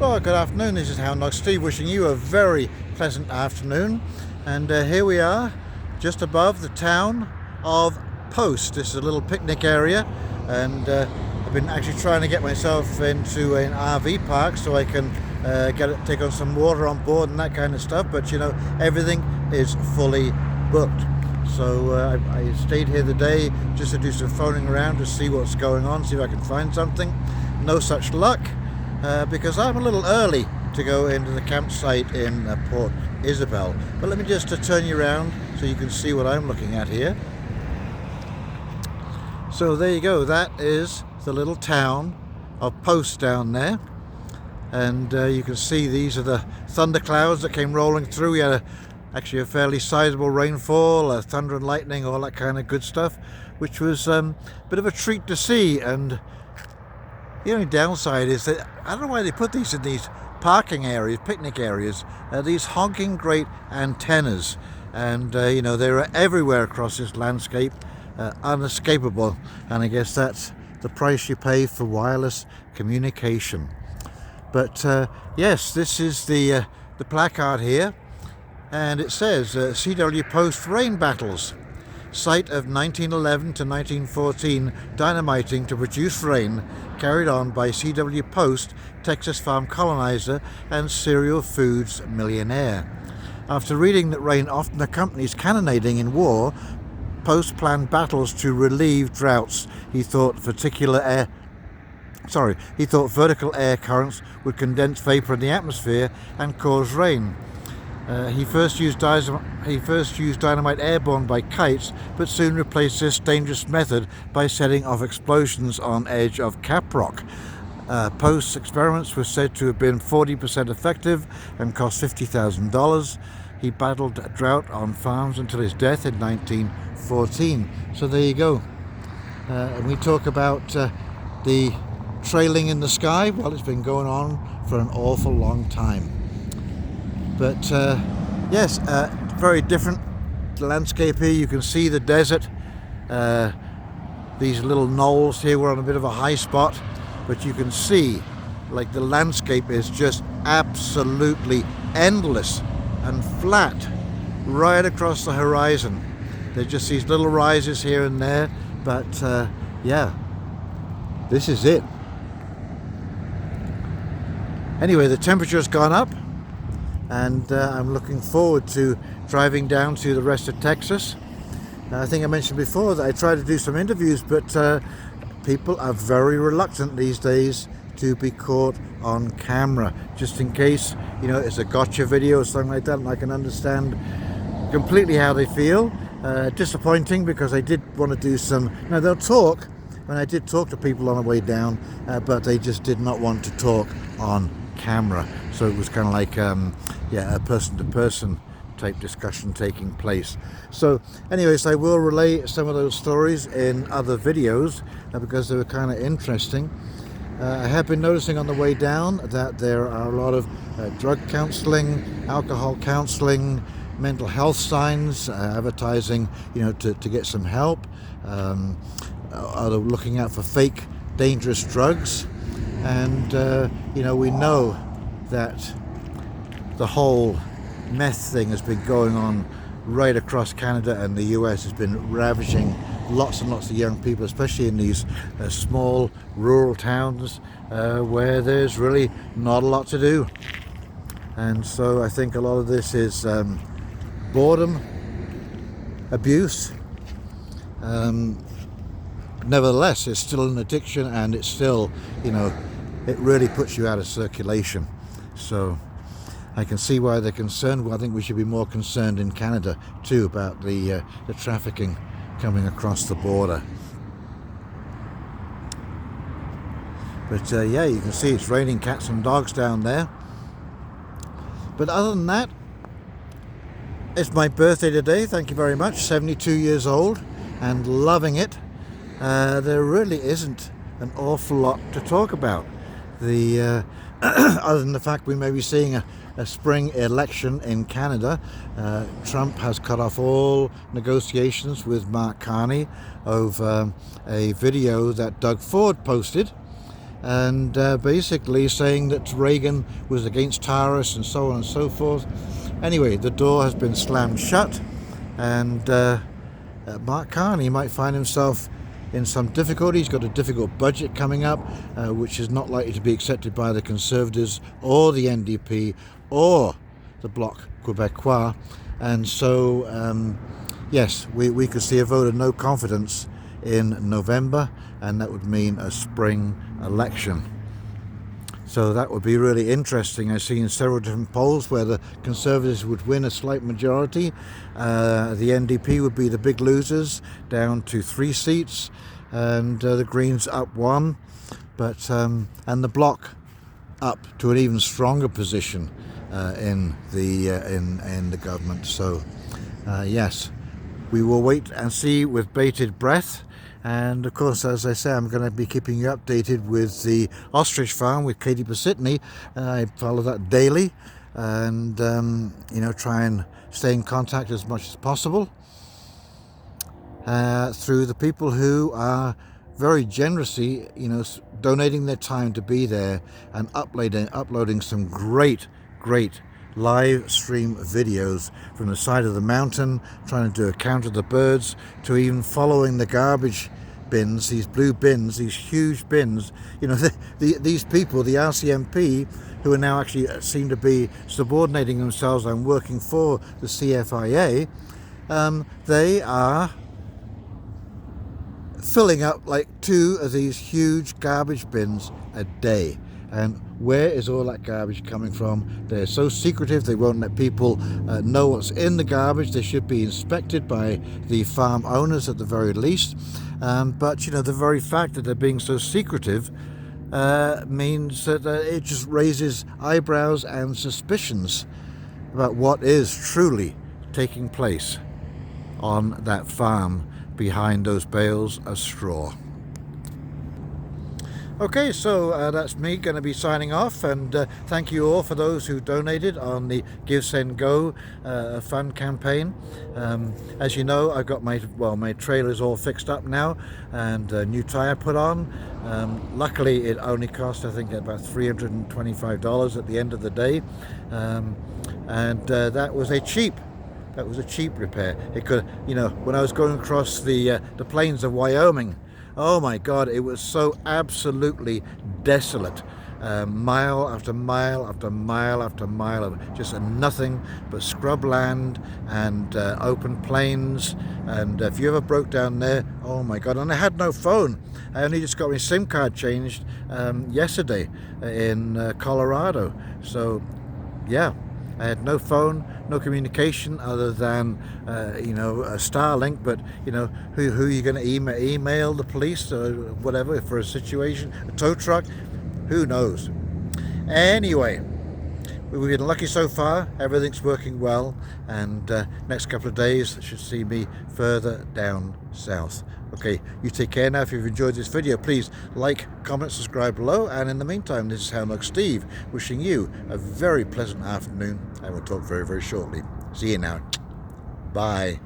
Well, good afternoon. This is Hound Dog Steve wishing you a very pleasant afternoon. And here we are, just above the town of Post. This is a little picnic area, and I've been actually trying to get myself into an RV park so I can take on some water on board and that kind of stuff. But you know, everything is fully booked. So I stayed here today just to do some phoning around to see what's going on, see if I can find something. No such luck. Because I'm a little early to go into the campsite in Port Isabel. But let me just turn you around so you can see what I'm looking at here. So there you go, that is the little town of Post down there. And you can see these are the thunderclouds that came rolling through. We had actually a fairly sizable rainfall, thunder and lightning, all that kind of good stuff, which was a bit of a treat to see. And the only downside is that I don't know why they put these in these parking areas, picnic areas, these honking great antennas, and you know, they're everywhere across this landscape, unescapable, and I guess that's the price you pay for wireless communication. But yes, this is the placard here, and it says CW Post Rain Battles. Site of 1911 to 1914 dynamiting to produce rain, carried on by CW Post, Texas farm colonizer and cereal foods millionaire. After reading that rain often accompanies cannonading in war, Post planned battles to relieve droughts. He thought vertical air currents would condense vapor in the atmosphere and cause rain. He first used dynamite airborne by kites, but soon replaced this dangerous method by setting off explosions on edge of Caprock. Post's experiments were said to have been 40% effective and cost $50,000. He battled drought on farms until his death in 1914. So there you go. And we talk about the trailing in the sky. Well, it's been going on for an awful long time. But yes, very different landscape here. You can see the desert. These little knolls here, we're on a bit of a high spot, but you can see like the landscape is just absolutely endless and flat right across the horizon. There's just these little rises here and there, but yeah, this is it. Anyway, the temperature's gone up, and I'm looking forward to driving down to the rest of Texas. I think I mentioned before that I try to do some interviews, but people are very reluctant these days to be caught on camera, just in case, you know, it's a gotcha video or something like that, and I can understand completely how they feel. Disappointing, because I did want to do some, now they'll talk, and I did talk to people on the way down, but they just did not want to talk on camera. So it was kind of like a person-to-person type discussion taking place. So anyways, I will relay some of those stories in other videos because they were kind of interesting. I have been noticing on the way down that there are a lot of drug counseling, alcohol counseling, mental health signs, advertising, you know, to get some help. Are looking out for fake dangerous drugs. And you know, we know that the whole meth thing has been going on right across Canada, and the US has been ravaging lots and lots of young people, especially in these small rural towns where there's really not a lot to do. And so I think a lot of this is boredom, abuse. Nevertheless, it's still an addiction, and it's still, you know, it really puts you out of circulation. So I can see why they're concerned. Well, I think we should be more concerned in Canada too about the trafficking coming across the border. But yeah, you can see it's raining cats and dogs down there. But other than that, it's my birthday today. Thank you very much. 72 years old and loving it. There really isn't an awful lot to talk about. Other than the fact we may be seeing a spring election in Canada. Trump has cut off all negotiations with Mark Carney over a video that Doug Ford posted, and basically saying that Reagan was against terrorists and so on and so forth. Anyway, the door has been slammed shut, and Mark Carney might find himself in some difficulty. He's got a difficult budget coming up, which is not likely to be accepted by the Conservatives or the NDP or the Bloc Québécois. And so, yes, we could see a vote of no confidence in November, and that would mean a spring election. So that would be really interesting. I've seen several different polls where the Conservatives would win a slight majority. The NDP would be the big losers, down to 3 seats, and the Greens up 1, but and the Bloc up to an even stronger position in the government. So yes, we will wait and see with bated breath. And of course, as I say, I'm going to be keeping you updated with the ostrich farm with Katie Pasitny. I follow that daily, and try and stay in contact as much as possible through the people who are very generously, donating their time to be there and uploading some great live stream videos from the side of the mountain, trying to do a count of the birds, to even following the garbage bins, these blue bins, these huge bins. These people, the RCMP, who are now actually seem to be subordinating themselves and working for the CFIA, they are filling up like 2 of these huge garbage bins a day. And where is all that garbage coming from? They're so secretive, they won't let people know what's in the garbage. They should be inspected by the farm owners at the very least. But the very fact that they're being so secretive means that it just raises eyebrows and suspicions about what is truly taking place on that farm behind those bales of straw. Okay, so that's me going to be signing off, and thank you all for those who donated on the Give Send Go fund campaign. As you know, I've got my trailer's all fixed up now, and a new tire put on. Luckily, it only cost, I think, about $325 at the end of the day, and that was a cheap repair. It could, when I was going across the plains of Wyoming, oh my God, it was so absolutely desolate. Mile after mile after mile after mile of just nothing but scrub land and open plains. And if you ever broke down there, oh my God. And I had no phone. I only just got my SIM card changed yesterday in Colorado. So yeah, I had no phone, no communication other than, a Starlink. But, who are you going to email the police or whatever for a situation? A tow truck? Who knows? Anyway, we've been lucky so far. Everything's working well. And next couple of days should see me further down south. Okay, you take care now. If you've enjoyed this video, please like, comment, subscribe below. And in the meantime, this is Houndlog Steve wishing you a very pleasant afternoon. And we'll talk very, very shortly. See you now. Bye.